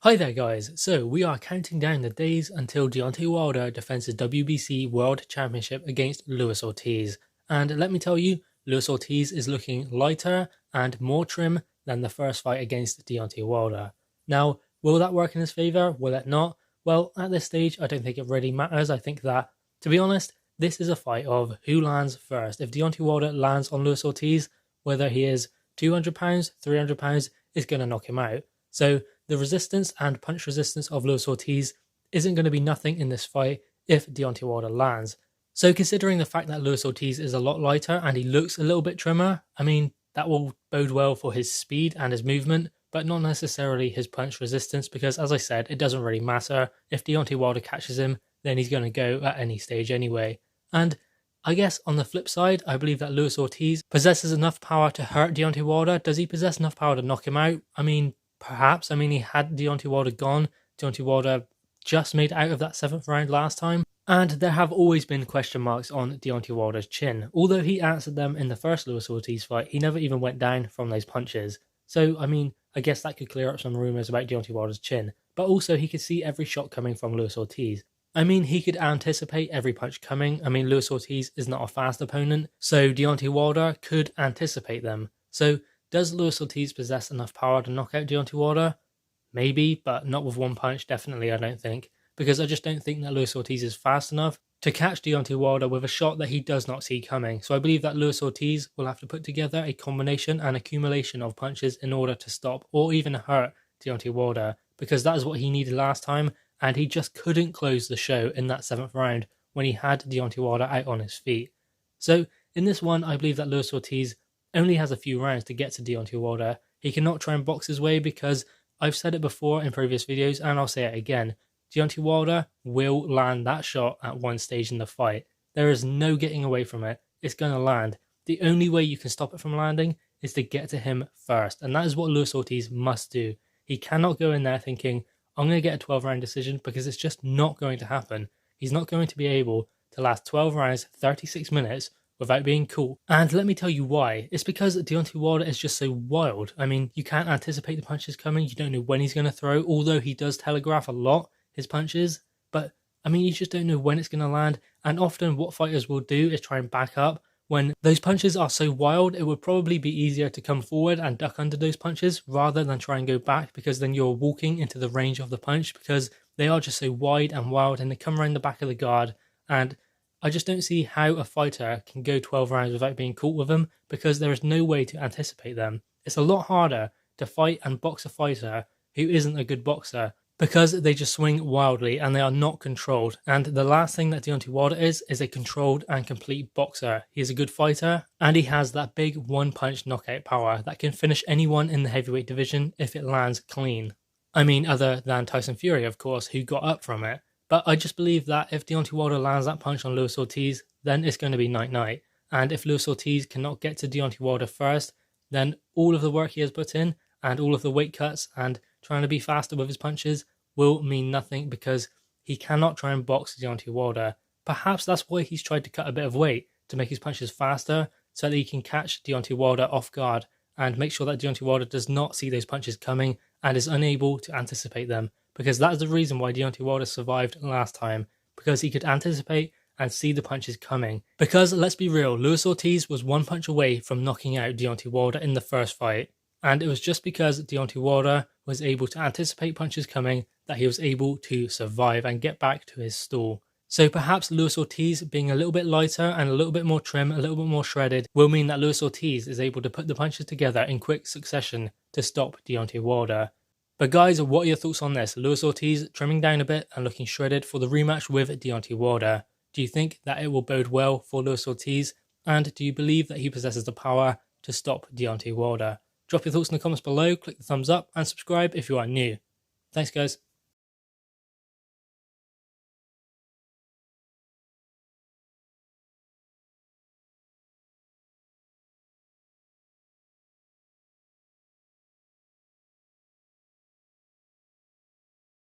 Hi there guys, so we are counting down the days until Deontay Wilder defends his WBC World Championship against Luis Ortiz. And let me tell you, Luis Ortiz is looking lighter and more trim than the first fight against Deontay Wilder. Now, will that work in his favour? Will it not? Well, at this stage, I don't think it really matters. I think that, to be honest, this is a fight of who lands first. If Deontay Wilder lands on Luis Ortiz, whether he is £200, £300, it's going to knock him out. So the resistance and punch resistance of Luis Ortiz isn't going to be nothing in this fight if Deontay Wilder lands. So considering the fact that Luis Ortiz is a lot lighter and he looks a little bit trimmer, I mean, that will bode well for his speed and his movement, but not necessarily his punch resistance because, as I said, it doesn't really matter. If Deontay Wilder catches him, then he's going to go at any stage anyway. And I guess on the flip side, I believe that Luis Ortiz possesses enough power to hurt Deontay Wilder. Does he possess enough power to knock him out? I mean, perhaps. I mean, he had Deontay Wilder gone. Deontay Wilder just made out of that 7th round last time. And there have always been question marks on Deontay Wilder's chin. Although he answered them in the first Luis Ortiz fight, he never even went down from those punches. So, I mean, I guess that could clear up some rumours about Deontay Wilder's chin. But also, he could see every shot coming from Luis Ortiz. I mean, he could anticipate every punch coming. I mean, Luis Ortiz is not a fast opponent, so Deontay Wilder could anticipate them. So, does Luis Ortiz possess enough power to knock out Deontay Wilder? Maybe, but not with one punch, definitely, I don't think. Because I just don't think that Luis Ortiz is fast enough to catch Deontay Wilder with a shot that he does not see coming. So I believe that Luis Ortiz will have to put together a combination and accumulation of punches in order to stop or even hurt Deontay Wilder. Because that is what he needed last time, and he just couldn't close the show in that 7th round when he had Deontay Wilder out on his feet. So in this one, I believe that Luis Ortiz only has a few rounds to get to Deontay Wilder. He cannot try and box his way because I've said it before in previous videos and I'll say it again. Deontay Wilder will land that shot at one stage in the fight. There is no getting away from it. It's going to land. The only way you can stop it from landing is to get to him first. And that is what Luis Ortiz must do. He cannot go in there thinking, I'm going to get a 12-round decision, because it's just not going to happen. He's not going to be able to last 12 rounds, 36 minutes without being caught. And let me tell you why. It's because Deontay Wilder is just so wild. I mean, you can't anticipate the punches coming. You don't know when he's going to throw, although he does telegraph a lot his punches. But, I mean, you just don't know when it's going to land. And often what fighters will do is try and back up. When those punches are so wild, it would probably be easier to come forward and duck under those punches rather than try and go back, because then you're walking into the range of the punch, because they are just so wide and wild and they come around the back of the guard. And I just don't see how a fighter can go 12 rounds without being caught with them, because there is no way to anticipate them. It's a lot harder to fight and box a fighter who isn't a good boxer, because they just swing wildly and they are not controlled. And the last thing that Deontay Wilder is a controlled and complete boxer. He is a good fighter and he has that big one-punch knockout power that can finish anyone in the heavyweight division if it lands clean. I mean, other than Tyson Fury, of course, who got up from it. But I just believe that if Deontay Wilder lands that punch on Luis Ortiz, then it's going to be night-night. And if Luis Ortiz cannot get to Deontay Wilder first, then all of the work he has put in and all of the weight cuts and trying to be faster with his punches will mean nothing, because he cannot try and box Deontay Wilder. Perhaps that's why he's tried to cut a bit of weight, to make his punches faster so that he can catch Deontay Wilder off guard and make sure that Deontay Wilder does not see those punches coming and is unable to anticipate them. Because that is the reason why Deontay Wilder survived last time, because he could anticipate and see the punches coming. Because let's be real, Luis Ortiz was one punch away from knocking out Deontay Wilder in the first fight. And it was just because Deontay Wilder was able to anticipate punches coming that he was able to survive and get back to his stall. So perhaps Luis Ortiz being a little bit lighter and a little bit more trim, a little bit more shredded, will mean that Luis Ortiz is able to put the punches together in quick succession to stop Deontay Wilder. But guys, what are your thoughts on this? Luis Ortiz trimming down a bit and looking shredded for the rematch with Deontay Wilder. Do you think that it will bode well for Luis Ortiz? And do you believe that he possesses the power to stop Deontay Wilder? Drop your thoughts in the comments below, click the thumbs up and subscribe if you are new. Thanks guys.